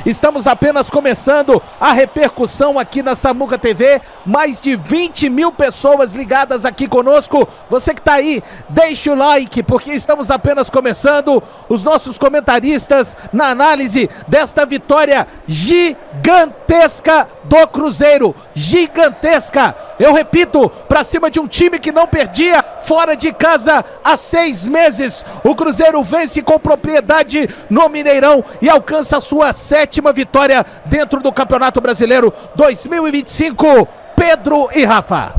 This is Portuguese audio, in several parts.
Estamos apenas começando a repercussão aqui na Samuca TV. Mais de 20 mil pessoas ligadas aqui conosco. Você que está aí, deixe o like, porque estamos apenas começando. Os nossos comentaristas na análise desta vitória gigantesca do Cruzeiro. Gigantesca. Eu repito, para cima de um time que não perdia fora de casa há 6 meses. O Cruzeiro vence com propriedade no Mineirão e alcança a sua 7ª vitória dentro do Campeonato Brasileiro 2025. Pedro e Rafa.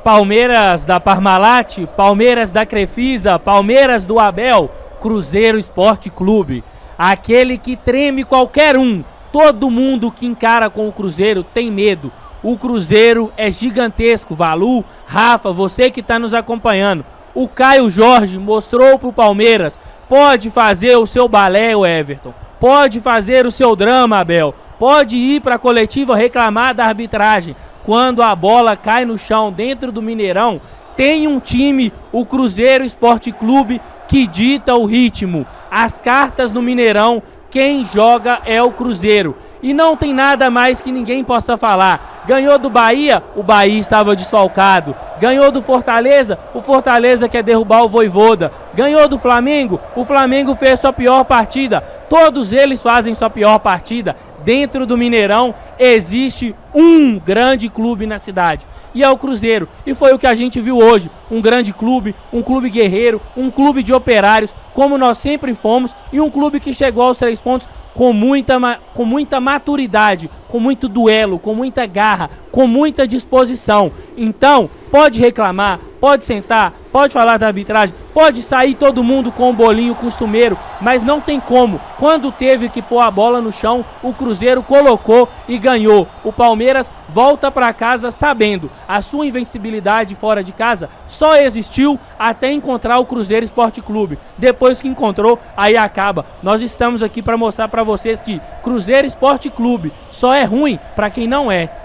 Palmeiras da Parmalat, Palmeiras da Crefisa, Palmeiras do Abel, Cruzeiro Esporte Clube. Aquele que treme qualquer um. Todo mundo que encara com o Cruzeiro tem medo. O Cruzeiro é gigantesco. Valu, Rafa, você que está nos acompanhando. O Caio Jorge mostrou para o Palmeiras. Pode fazer o seu balé, o Everton. Pode fazer o seu drama, Abel. Pode ir para a coletiva reclamar da arbitragem. Quando a bola cai no chão dentro do Mineirão, tem um time, o Cruzeiro Esporte Clube, que dita o ritmo. As cartas no Mineirão, quem joga é o Cruzeiro. E não tem nada mais que ninguém possa falar. Ganhou do Bahia, o Bahia estava desfalcado. Ganhou do Fortaleza, o Fortaleza quer derrubar o Vojvoda. Ganhou do Flamengo, o Flamengo fez sua pior partida. Todos eles fazem sua pior partida. Dentro do Mineirão existe um grande clube na cidade, e é o Cruzeiro. E foi o que a gente viu hoje, um grande clube, um clube guerreiro, um clube de operários, como nós sempre fomos, e um clube que chegou aos 3 pontos com muita maturidade, com muito duelo, com muita garra, com muita disposição. Então, pode reclamar, pode sentar, pode falar da arbitragem, pode sair todo mundo com o bolinho costumeiro, mas não tem como. Quando teve que pôr a bola no chão, o Cruzeiro colocou e ganhou. O Palmeiras volta para casa sabendo, a sua invencibilidade fora de casa só existiu até encontrar o Cruzeiro Esporte Clube. Depois que encontrou, aí acaba. Nós estamos aqui para mostrar para vocês que Cruzeiro Esporte Clube só é ruim para quem não é.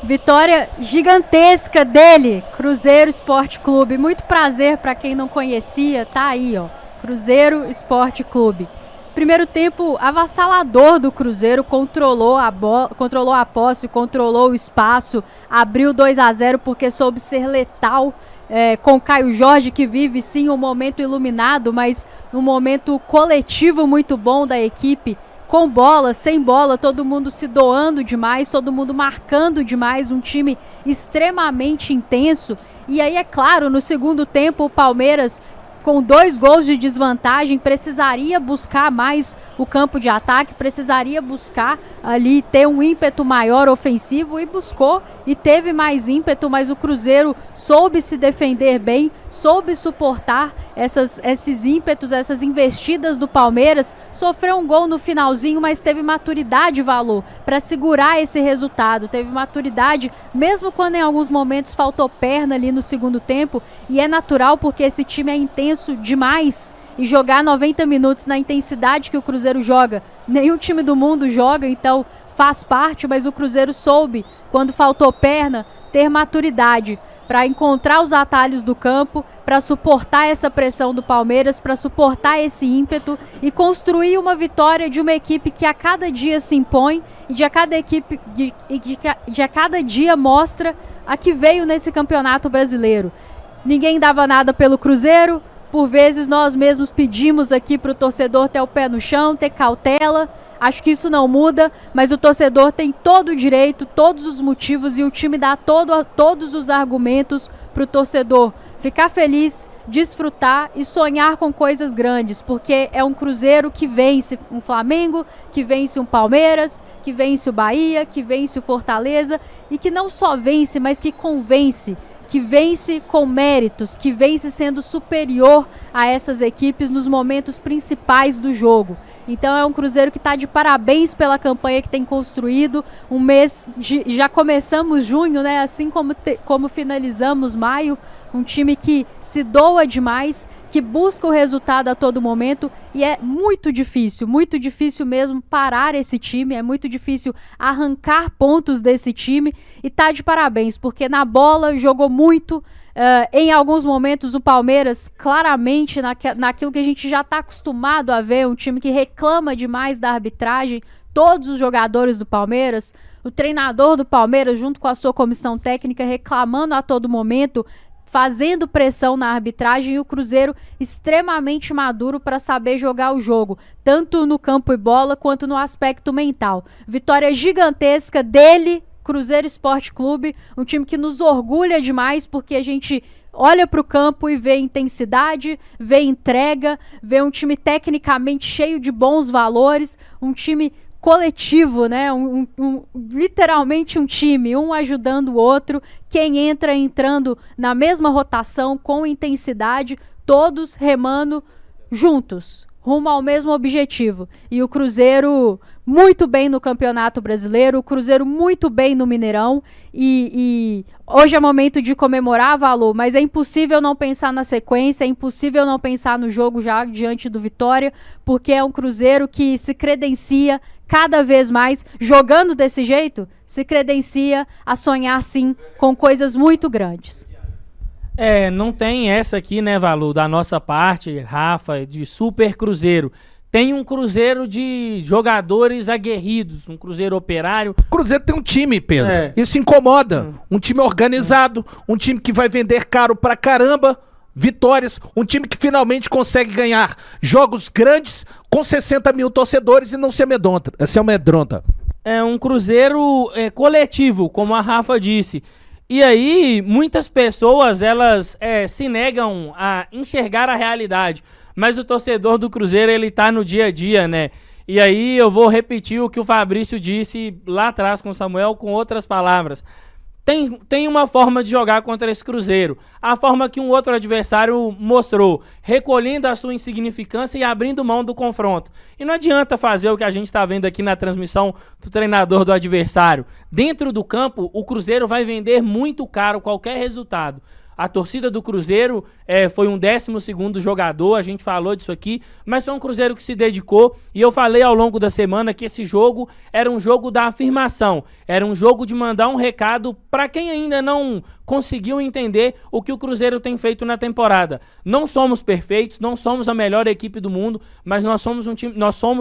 Vitória gigantesca dele, Cruzeiro Esporte Clube. Muito prazer para quem não conhecia, tá aí, ó. Cruzeiro Esporte Clube. Primeiro tempo avassalador do Cruzeiro, controlou a posse, controlou o espaço, abriu 2-0 porque soube ser letal com Caio Jorge, que vive sim um momento iluminado, mas um momento coletivo muito bom da equipe. Com bola, sem bola, todo mundo se doando demais, todo mundo marcando demais, um time extremamente intenso. E aí, é claro, no segundo tempo, o Palmeiras, com 2 gols de desvantagem, precisaria buscar mais o campo de ataque, precisaria buscar ali ter um ímpeto maior ofensivo, e buscou e teve mais ímpeto, mas o Cruzeiro soube se defender bem, soube suportar esses ímpetos, essas investidas do Palmeiras. Sofreu um gol no finalzinho, mas teve maturidade, Valor, para segurar esse resultado, teve maturidade, mesmo quando em alguns momentos faltou perna ali no segundo tempo, e é natural porque esse time é intenso demais, e jogar 90 minutos na intensidade que o Cruzeiro joga, nenhum time do mundo joga, então faz parte, mas o Cruzeiro soube, quando faltou perna, ter maturidade para encontrar os atalhos do campo, para suportar essa pressão do Palmeiras, para suportar esse ímpeto e construir uma vitória de uma equipe que a cada dia se impõe e de a cada dia mostra a que veio nesse Campeonato Brasileiro. Ninguém dava nada pelo Cruzeiro. Por vezes nós mesmos pedimos aqui para o torcedor ter o pé no chão, ter cautela. Acho que isso não muda, mas o torcedor tem todo o direito, todos os motivos, e o time dá todos os argumentos para o torcedor ficar feliz, desfrutar e sonhar com coisas grandes, porque é um Cruzeiro que vence um Flamengo, que vence um Palmeiras, que vence o Bahia, que vence o Fortaleza, e que não só vence, mas que convence, que vence com méritos, que vence sendo superior a essas equipes nos momentos principais do jogo. Então é um Cruzeiro que está de parabéns pela campanha que tem construído. Um mês já começamos junho, né? Assim como finalizamos maio. Um time que se doa demais, que busca o resultado a todo momento, e é muito difícil mesmo parar esse time, é muito difícil arrancar pontos desse time, e tá de parabéns, porque na bola jogou muito. Em alguns momentos o Palmeiras, claramente naquilo que a gente já está acostumado a ver, um time que reclama demais da arbitragem, todos os jogadores do Palmeiras, o treinador do Palmeiras junto com a sua comissão técnica reclamando a todo momento, fazendo pressão na arbitragem, e o Cruzeiro extremamente maduro para saber jogar o jogo, tanto no campo e bola quanto no aspecto mental. Vitória gigantesca dele, Cruzeiro Esporte Clube, um time que nos orgulha demais, porque a gente olha para o campo e vê intensidade, vê entrega, vê um time tecnicamente cheio de bons valores, um time coletivo, né? Literalmente um time, um ajudando o outro, quem entra entrando na mesma rotação, com intensidade, todos remando juntos, rumo ao mesmo objetivo. E o Cruzeiro muito bem no Campeonato Brasileiro, o Cruzeiro muito bem no Mineirão, e hoje é momento de comemorar, Valor, mas é impossível não pensar na sequência, é impossível não pensar no jogo já diante do Vitória, porque é um Cruzeiro que se credencia cada vez mais, jogando desse jeito, se credencia a sonhar sim com coisas muito grandes. Não tem essa aqui, né, Valu, da nossa parte, Rafa, de super Cruzeiro. Tem um Cruzeiro de jogadores aguerridos, um Cruzeiro operário. O Cruzeiro tem um time, Pedro. Isso incomoda. Um time organizado, um time que vai vender caro pra caramba, vitórias, um time que finalmente consegue ganhar jogos grandes com 60 mil torcedores e não se amedronta. É um Cruzeiro coletivo, como a Rafa disse. E aí, muitas pessoas, elas se negam a enxergar a realidade. Mas o torcedor do Cruzeiro, ele tá no dia a dia, né? E aí eu vou repetir o que o Fabrício disse lá atrás com o Samuel, com outras palavras. Tem uma forma de jogar contra esse Cruzeiro. A forma que um outro adversário mostrou, recolhendo a sua insignificância e abrindo mão do confronto. E não adianta fazer o que a gente está vendo aqui na transmissão do treinador do adversário. Dentro do campo, o Cruzeiro vai vender muito caro qualquer resultado. A torcida do Cruzeiro foi um 12º jogador, a gente falou disso aqui, mas foi um Cruzeiro que se dedicou, e eu falei ao longo da semana que esse jogo era um jogo da afirmação, era um jogo de mandar um recado para quem ainda não conseguiu entender o que o Cruzeiro tem feito na temporada. Não somos perfeitos, não somos a melhor equipe do mundo, mas nós somos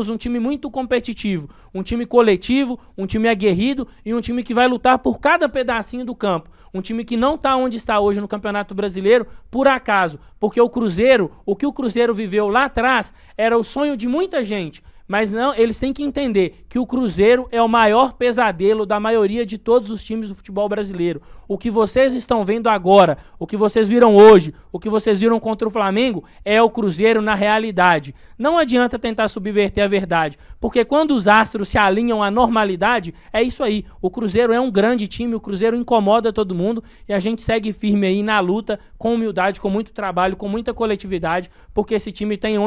um time muito competitivo, um time coletivo, um time aguerrido e um time que vai lutar por cada pedacinho do campo. Um time que não está onde está hoje no Campeonato Brasileiro por acaso, porque o que o Cruzeiro viveu lá atrás era o sonho de muita gente. Mas não, eles têm que entender que o Cruzeiro é o maior pesadelo da maioria de todos os times do futebol brasileiro. O que vocês estão vendo agora, o que vocês viram hoje, o que vocês viram contra o Flamengo, é o Cruzeiro na realidade. Não adianta tentar subverter a verdade, porque quando os astros se alinham à normalidade, é isso aí. O Cruzeiro é um grande time, o Cruzeiro incomoda todo mundo e a gente segue firme aí na luta, com humildade, com muito trabalho, com muita coletividade, porque esse time tem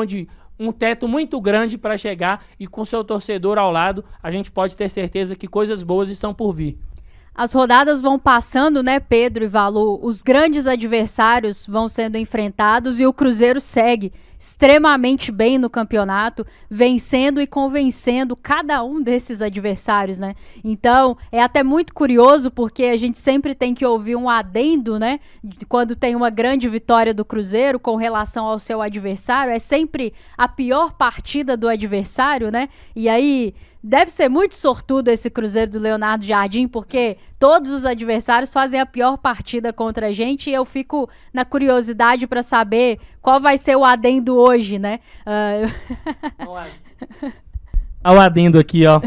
um teto muito grande para chegar, e com seu torcedor ao lado, a gente pode ter certeza que coisas boas estão por vir. As rodadas vão passando, né, Pedro e Valu? Os grandes adversários vão sendo enfrentados e o Cruzeiro segue extremamente bem no campeonato, vencendo e convencendo cada um desses adversários, né? Então, é até muito curioso, porque a gente sempre tem que ouvir um adendo, né? Quando tem uma grande vitória do Cruzeiro com relação ao seu adversário, é sempre a pior partida do adversário, né? E aí deve ser muito sortudo esse Cruzeiro do Leonardo Jardim, porque todos os adversários fazem a pior partida contra a gente, e eu fico na curiosidade para saber qual vai ser o adendo hoje, né? Olha o adendo aqui, ó.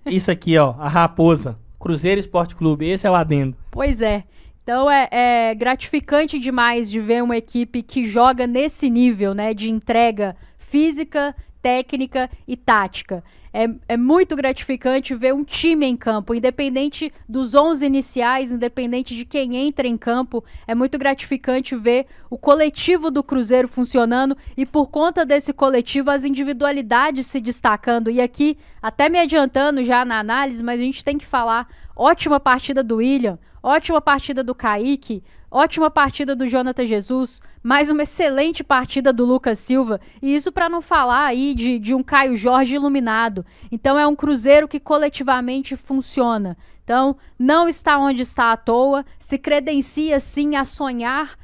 Isso aqui, ó, a Raposa, Cruzeiro Esporte Clube, esse é o adendo. Pois é. Então é gratificante demais de ver uma equipe que joga nesse nível, né, de entrega física, técnica e tática. É muito gratificante ver um time em campo, independente dos 11 iniciais, independente de quem entra em campo. É muito gratificante ver o coletivo do Cruzeiro funcionando e, por conta desse coletivo, as individualidades se destacando. E aqui, até me adiantando já na análise, mas a gente tem que falar: ótima partida do William, ótima partida do Kaique, ótima partida do Jonathan Jesus, mais uma excelente partida do Lucas Silva, e isso para não falar aí de um Caio Jorge iluminado. Então é um Cruzeiro que coletivamente funciona. Então não está onde está à toa, se credencia sim a sonhar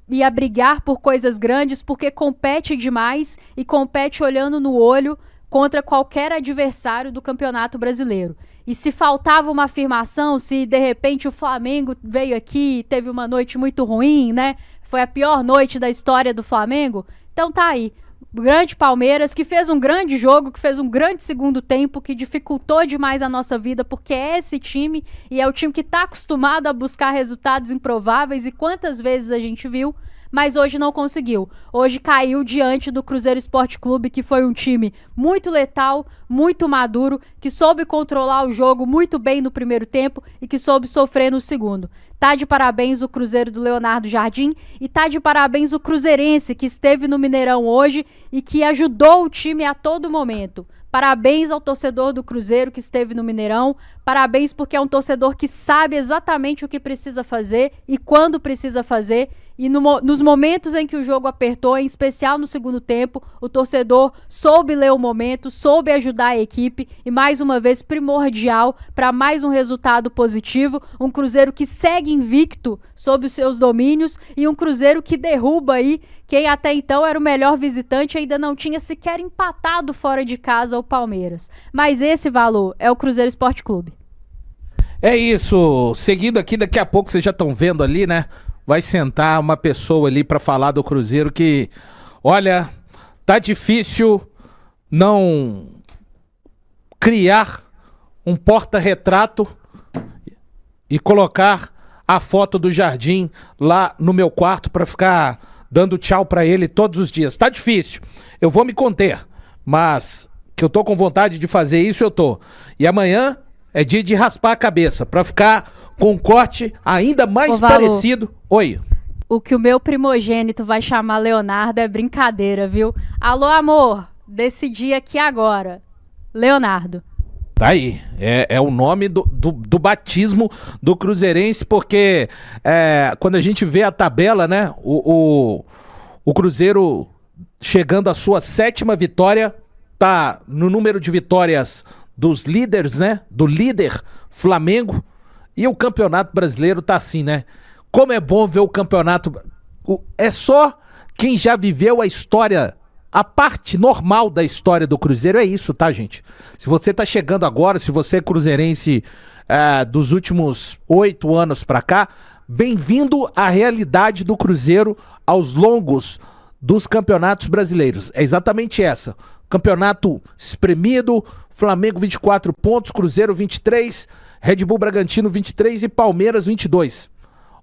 e a brigar por coisas grandes, porque compete demais e compete olhando no olho contra qualquer adversário do Campeonato Brasileiro. E se faltava uma afirmação, se de repente o Flamengo veio aqui e teve uma noite muito ruim, né? Foi a pior noite da história do Flamengo. Então tá aí. O grande Palmeiras, que fez um grande jogo, que fez um grande segundo tempo, que dificultou demais a nossa vida, porque é esse time, e é o time que tá acostumado a buscar resultados improváveis, e quantas vezes a gente viu, mas hoje não conseguiu. Hoje caiu diante do Cruzeiro Esporte Clube, que foi um time muito letal, muito maduro, que soube controlar o jogo muito bem no primeiro tempo e que soube sofrer no segundo. Tá de parabéns o Cruzeiro do Leonardo Jardim e tá de parabéns o cruzeirense que esteve no Mineirão hoje e que ajudou o time a todo momento. Parabéns ao torcedor do Cruzeiro que esteve no Mineirão. Parabéns porque é um torcedor que sabe exatamente o que precisa fazer e quando precisa fazer. E nos momentos em que o jogo apertou, em especial no segundo tempo, o torcedor soube ler o momento, soube ajudar a equipe e, mais uma vez, primordial para mais um resultado positivo. Um Cruzeiro que segue invicto sob os seus domínios e um Cruzeiro que derruba aí quem até então era o melhor visitante e ainda não tinha sequer empatado fora de casa o Palmeiras. Mas esse valor é o Cruzeiro Esporte Clube. É isso. Seguindo aqui, daqui a pouco vocês já estão vendo ali, né? Vai sentar uma pessoa ali para falar do Cruzeiro que, olha, tá difícil não criar um porta-retrato e colocar a foto do Jardim lá no meu quarto para ficar dando tchau para ele todos os dias. Tá difícil. Eu vou me conter, mas que eu tô com vontade de fazer isso, eu tô. E amanhã é dia de raspar a cabeça para ficar com um corte ainda mais parecido. Oi. O que o meu primogênito vai chamar Leonardo é brincadeira, viu? Alô, amor, decidi aqui agora. Leonardo. Tá aí, é o nome do batismo do cruzeirense, porque quando a gente vê a tabela, né, o Cruzeiro chegando à sua 7ª vitória, tá no número de vitórias dos líderes, né, do líder Flamengo, e o Campeonato Brasileiro tá assim, né, como é bom ver o campeonato, é só quem já viveu a história. A parte normal da história do Cruzeiro é isso, tá, gente? Se você tá chegando agora, se você é cruzeirense dos últimos 8 anos pra cá, bem-vindo à realidade do Cruzeiro aos longos dos campeonatos brasileiros. É exatamente essa. Campeonato espremido, Flamengo 24 pontos, Cruzeiro 23, Red Bull Bragantino 23 e Palmeiras 22.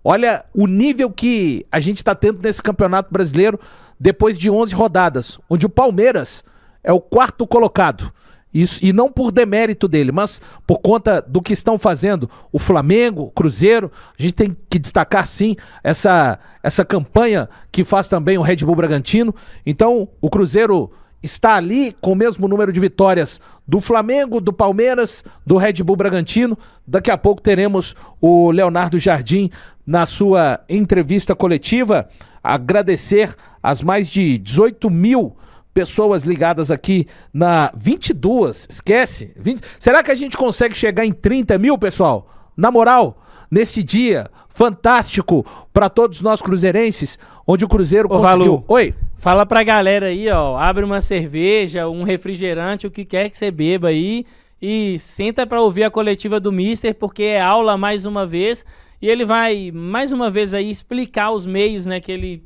Olha o nível que a gente tá tendo nesse campeonato brasileiro depois de 11 rodadas, onde o Palmeiras é o 4º colocado. Isso, e não por demérito dele, mas por conta do que estão fazendo o Flamengo, o Cruzeiro. A gente tem que destacar, sim, essa campanha que faz também o Red Bull Bragantino. Então, o Cruzeiro está ali com o mesmo número de vitórias do Flamengo, do Palmeiras, do Red Bull Bragantino. Daqui a pouco teremos o Leonardo Jardim na sua entrevista coletiva. Agradecer as mais de 18 mil pessoas ligadas aqui na 22, esquece. Será que a gente consegue chegar em 30 mil, pessoal? Na moral, nesse dia fantástico para todos nós cruzeirenses, onde o Cruzeiro conseguiu... Valu, oi? Fala pra galera aí, ó, abre uma cerveja, um refrigerante, o que quer que você beba aí e senta pra ouvir a coletiva do Mister, porque é aula mais uma vez e ele vai mais uma vez aí explicar os meios, né, que ele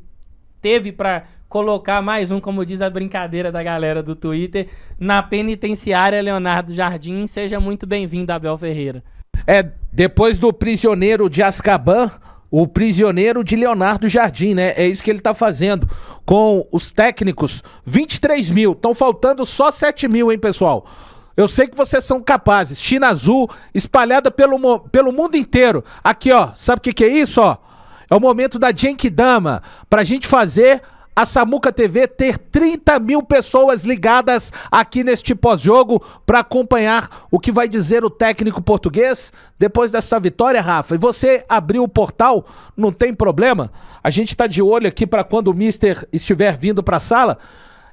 teve pra colocar mais um, como diz a brincadeira da galera do Twitter, na penitenciária Leonardo Jardim. Seja muito bem-vindo, Abel Ferreira. Depois do prisioneiro de Azkaban, o prisioneiro de Leonardo Jardim, né? É isso que ele tá fazendo com os técnicos. 23 mil, estão faltando só 7 mil, hein, pessoal? Eu sei que vocês são capazes. China Azul espalhada pelo mundo inteiro. Aqui, ó, sabe o que é isso, ó? É o momento da Genkidama, pra gente fazer a Samuca TV ter 30 mil pessoas ligadas aqui neste pós-jogo para acompanhar o que vai dizer o técnico português depois dessa vitória, Rafa. E você abriu o portal, não tem problema. A gente tá de olho aqui para quando o Mister estiver vindo para a sala.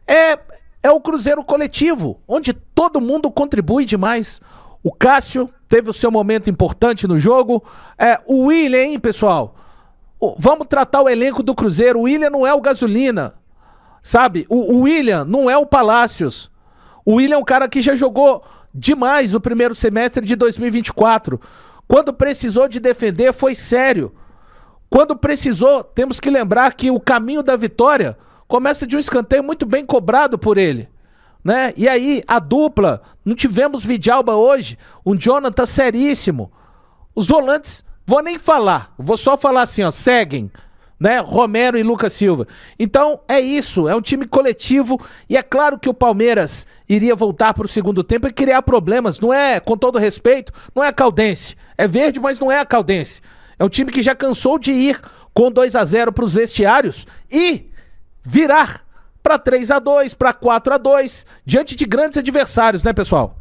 É o Cruzeiro coletivo, onde todo mundo contribui demais. O Cássio teve o seu momento importante no jogo. O William, hein, pessoal? Vamos tratar o elenco do Cruzeiro. O William não é o Gasolina, sabe? O William não é o Palácios. O William é um cara que já jogou demais o primeiro semestre de 2024. Quando precisou de defender, foi sério. Quando precisou, temos que lembrar que o caminho da vitória começa de um escanteio muito bem cobrado por ele, né? E aí, a dupla, não tivemos Vidalba hoje, um Jonathan seríssimo. Os volantes, vou nem falar, vou só falar assim, ó, seguem, né? Romero e Lucas Silva. Então, é isso, é um time coletivo e é claro que o Palmeiras iria voltar para o segundo tempo e criar problemas, não é, com todo respeito, não é a Caldense. É verde, mas não é a Caldense. É um time que já cansou de ir com 2-0 para os vestiários e virar para 3-2, para 4-2, diante de grandes adversários, né, pessoal?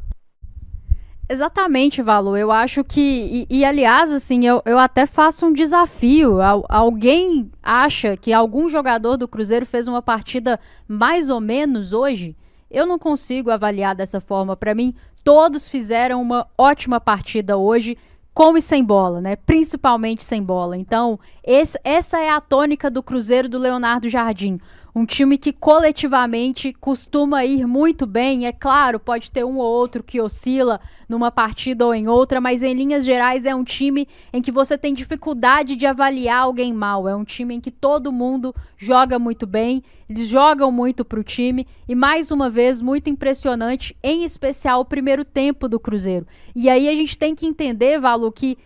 Exatamente, Valor. Eu acho que... aliás, assim, eu até faço um desafio. Alguém acha que algum jogador do Cruzeiro fez uma partida mais ou menos hoje? Eu não consigo avaliar dessa forma. Para mim, todos fizeram uma ótima partida hoje, com e sem bola, né? Principalmente sem bola. Então, essa é a tônica do Cruzeiro do Leonardo Jardim. Um time que coletivamente costuma ir muito bem. É claro, pode ter um ou outro que oscila numa partida ou em outra, mas em linhas gerais é um time em que você tem dificuldade de avaliar alguém mal. É um time em que todo mundo joga muito bem, eles jogam muito pro time e, mais uma vez, muito impressionante, em especial o primeiro tempo do Cruzeiro. E aí a gente tem que entender, Valu, que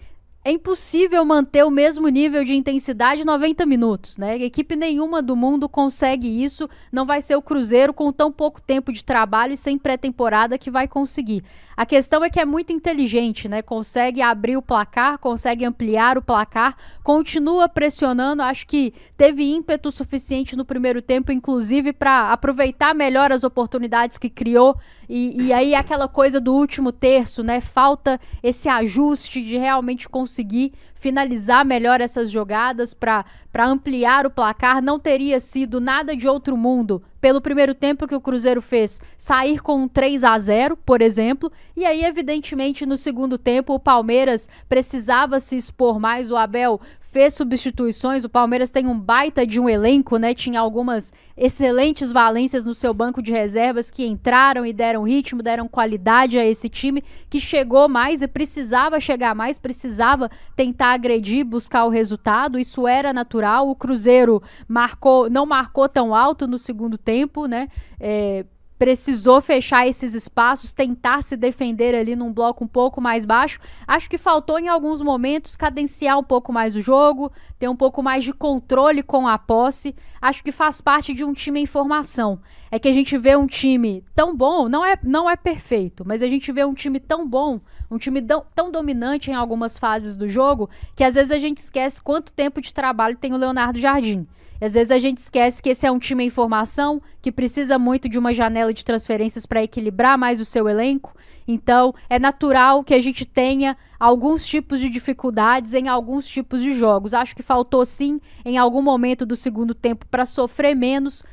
é impossível manter o mesmo nível de intensidade 90 minutos, né? Equipe nenhuma do mundo consegue isso, não vai ser o Cruzeiro com tão pouco tempo de trabalho e sem pré-temporada que vai conseguir. A questão é que é muito inteligente, né? Consegue abrir o placar, consegue ampliar o placar, continua pressionando, acho que teve ímpeto suficiente no primeiro tempo, inclusive para aproveitar melhor as oportunidades que criou e aí aquela coisa do último terço, né? Falta esse ajuste de realmente conseguir finalizar melhor essas jogadas para ampliar o placar. Não teria sido nada de outro mundo pelo primeiro tempo que o Cruzeiro fez, sair com um 3-0, por exemplo, e aí evidentemente no segundo tempo o Palmeiras precisava se expor mais, o Abel fez substituições, o Palmeiras tem um baita de um elenco, né? Tinha algumas excelentes valências no seu banco de reservas que entraram e deram ritmo, deram qualidade a esse time que chegou mais e precisava chegar mais, precisava tentar agredir, buscar o resultado, isso era natural. O Cruzeiro não marcou tão alto no segundo tempo, né? Precisou fechar esses espaços, tentar se defender ali num bloco um pouco mais baixo. Acho que faltou em alguns momentos cadenciar um pouco mais o jogo, ter um pouco mais de controle com a posse. Acho que faz parte de um time em formação. É que a gente vê um time tão bom, não é perfeito, mas a gente vê um time tão bom, um time tão dominante em algumas fases do jogo, que às vezes a gente esquece quanto tempo de trabalho tem o Leonardo Jardim. E às vezes a gente esquece que esse é um time em formação, que precisa muito de uma janela de transferências para equilibrar mais o seu elenco. Então, é natural que a gente tenha alguns tipos de dificuldades em alguns tipos de jogos. Acho que faltou, sim, em algum momento do segundo tempo para sofrer menos,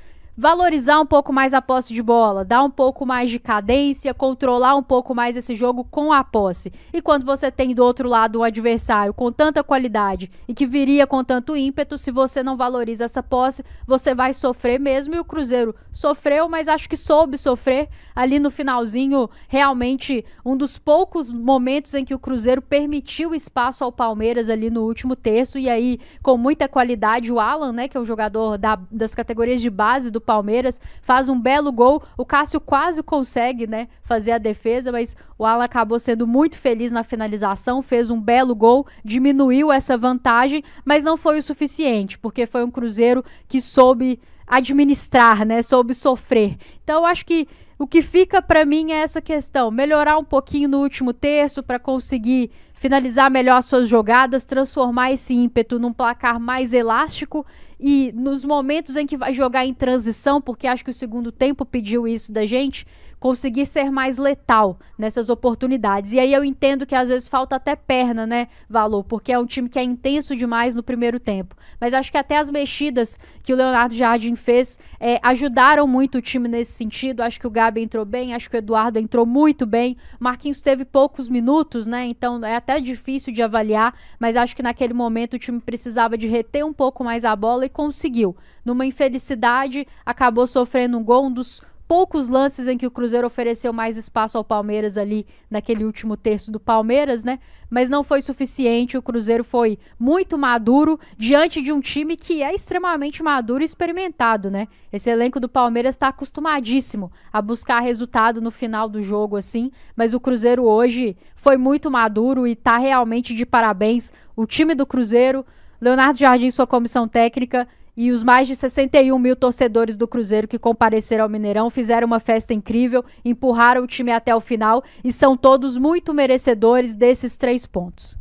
valorizar um pouco mais a posse de bola, dar um pouco mais de cadência, controlar um pouco mais esse jogo com a posse. E quando você tem do outro lado um adversário com tanta qualidade e que viria com tanto ímpeto, se você não valoriza essa posse, você vai sofrer mesmo. E o Cruzeiro sofreu, mas acho que soube sofrer ali no finalzinho. Realmente um dos poucos momentos em que o Cruzeiro permitiu espaço ao Palmeiras ali no último terço. E aí, com muita qualidade, o Alan, né, que é o jogador das categorias de base do Palmeiras, faz um belo gol. O Cássio quase consegue, né, fazer a defesa, mas o Alan acabou sendo muito feliz na finalização, fez um belo gol, diminuiu essa vantagem, mas não foi o suficiente, porque foi um Cruzeiro que soube administrar, né, soube sofrer. Então eu acho que o que fica para mim é essa questão, melhorar um pouquinho no último terço para conseguir finalizar melhor as suas jogadas, transformar esse ímpeto num placar mais elástico e nos momentos em que vai jogar em transição, porque acho que o segundo tempo pediu isso da gente, conseguir ser mais letal nessas oportunidades. E aí eu entendo que às vezes falta até perna, né, Valor? Porque é um time que é intenso demais no primeiro tempo. Mas acho que até as mexidas que o Leonardo Jardim fez ajudaram muito o time nesse sentido. Acho que o Gabi entrou bem, acho que o Eduardo entrou muito bem. O Marquinhos teve poucos minutos, né? Então é até difícil de avaliar, mas acho que naquele momento o time precisava de reter um pouco mais a bola e conseguiu. Numa infelicidade, acabou sofrendo um gol, um dos poucos lances em que o Cruzeiro ofereceu mais espaço ao Palmeiras ali naquele último terço do Palmeiras, né? Mas não foi suficiente, o Cruzeiro foi muito maduro diante de um time que é extremamente maduro e experimentado, né? Esse elenco do Palmeiras está acostumadíssimo a buscar resultado no final do jogo, assim, mas o Cruzeiro hoje foi muito maduro e tá realmente de parabéns. O time do Cruzeiro, Leonardo Jardim, sua comissão técnica, e os mais de 61 mil torcedores do Cruzeiro que compareceram ao Mineirão fizeram uma festa incrível, empurraram o time até o final e são todos muito merecedores desses 3 pontos.